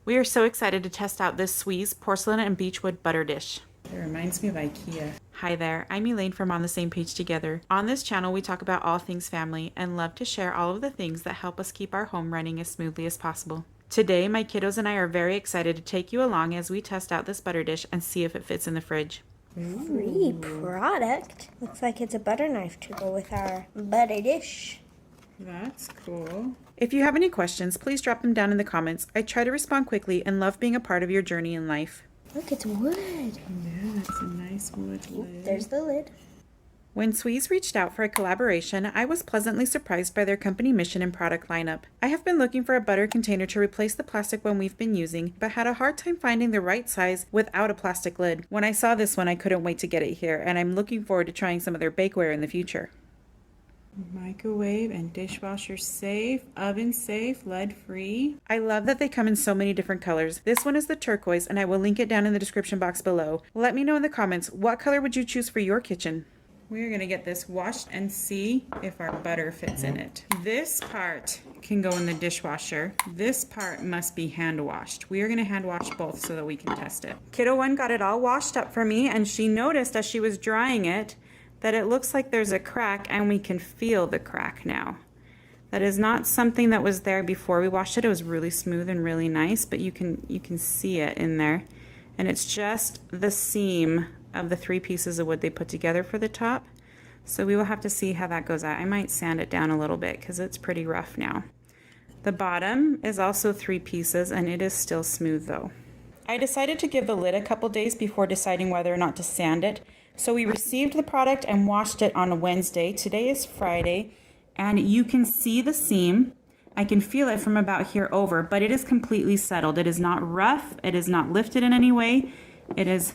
We are so excited to test out this Sweese porcelain and beech wood butter dish. It reminds me of IKEA. Hi there, I'm Elaine from On the Same Page Together. On this channel, we talk about all things family and love to share all of the things that help us keep our home running as smoothly as possible. Today, my kiddos and I are very excited to take you along as we test out this butter dish and see if it fits in the fridge. Free product. Looks like it's a butter knife to go with our butter dish. That's cool. If you have any questions, please drop them down in the comments. I try to respond quickly and love being a part of your journey in life. Look, it's wood. Yeah, it's a nice wood lid. There's the lid. When Sweese reached out for a collaboration, I was pleasantly surprised by their company mission and product lineup. I have been looking for a butter container to replace the plastic one we've been using, but had a hard time finding the right size without a plastic lid. When I saw this one, I couldn't wait to get it here, and I'm looking forward to trying some of their bakeware in the future. Microwave and dishwasher safe, oven safe, lead free. I love that they come in so many different colors. This one is the turquoise, and I will link it down in the description box below. Let me know in the comments, what color would you choose for your kitchen? We're gonna get this washed and see if our butter fits in it. This part can go in the dishwasher. This part must be hand washed. We are gonna hand wash both so that we can test it. Kiddo 1 got it all washed up for me, and she noticed as she was drying it that it looks like there's a crack, and we can feel the crack now. That is not something that was there before we washed it. It was really smooth and really nice, but you can see it in there. And it's just the seam of the 3 pieces of wood they put together for the top. So we will have to see how that goes out. I might sand it down a little bit because it's pretty rough now. The bottom is also 3 pieces, and it is still smooth though. I decided to give the lid a couple days before deciding whether or not to sand it. So we received the product and washed it on a Wednesday. Today is Friday, and you can see the seam. I can feel it from about here over, but it is completely settled. It is not rough. It is not lifted in any way. It is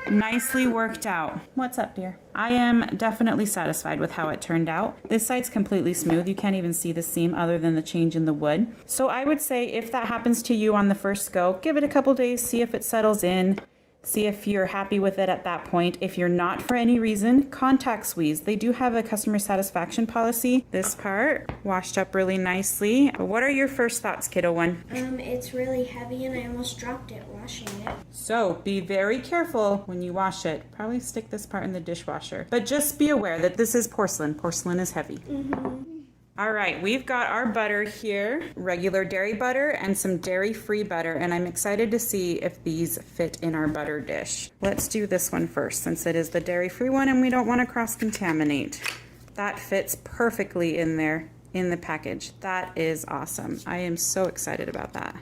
nicely worked out. What's up, dear? I am definitely satisfied with how it turned out. This side's completely smooth. You can't even see the seam other than the change in the wood. So I would say if that happens to you on the first go, give it a couple days, see if it settles in. See if you're happy with it at that point. If you're not for any reason, contact Sweese. They do have a customer satisfaction policy. This part washed up really nicely. What are your first thoughts, kiddo 1? It's really heavy and I almost dropped it washing it. So be very careful when you wash it. Probably stick this part in the dishwasher. But just be aware that this is porcelain. Porcelain is heavy. All right, we've got our butter here, regular dairy butter and some dairy-free butter, and I'm excited to see if these fit in our butter dish. Let's do this one first, since it is the dairy-free one and we don't want to cross-contaminate. That fits perfectly in there in the package. That is awesome. I am so excited about that.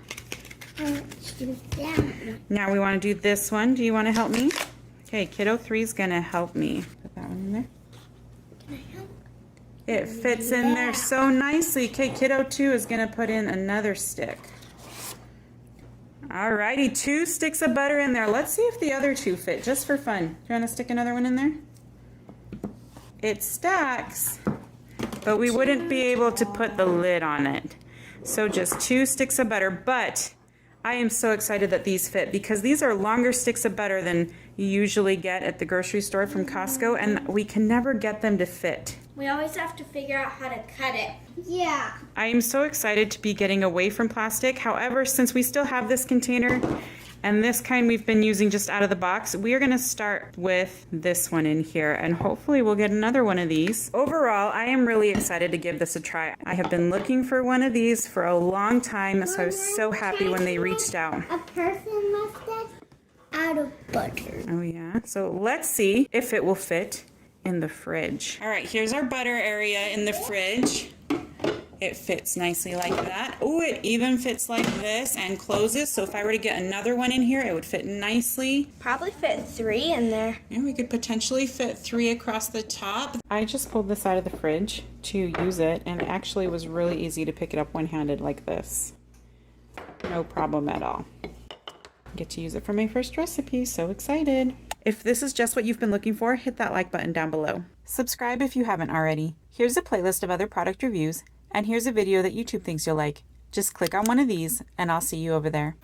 Now we want to do this one. Do you want to help me? Okay, kiddo 3 is going to help me. Put that one in there. It fits in there so nicely. Okay, kiddo 2 is gonna put in another stick. Alrighty, 2 sticks of butter in there. Let's see if the other 2 fit, just for fun. Do you wanna stick another one in there? It stacks, but we wouldn't be able to put the lid on it. So just 2 sticks of butter, but I am so excited that these fit because these are longer sticks of butter than you usually get at the grocery store from Costco, and we can never get them to fit. We always have to figure out how to cut it. Yeah. I am so excited to be getting away from plastic. However, since we still have this container and this kind we've been using just out of the box, we are going to start with this one in here, and hopefully we'll get another one of these. Overall, I am really excited to give this a try. I have been looking for one of these for a long time, so I was so happy when they reached out. A person must have out of butter. Oh yeah, so let's see if it will fit in the fridge. All right, here's our butter area in the fridge. It fits nicely like that. Oh, it even fits like this and closes. So if I were to get another one in here, it would fit nicely. Probably fit 3 in there. And we could potentially fit 3 across the top. I just pulled this out of the fridge to use it, and it actually was really easy to pick it up one-handed like this. No problem at all. Get to use it for my first recipe. So excited. If this is just what you've been looking for, hit that like button down below. Subscribe if you haven't already. Here's a playlist of other product reviews, and here's a video that YouTube thinks you'll like. Just click on one of these, and I'll see you over there.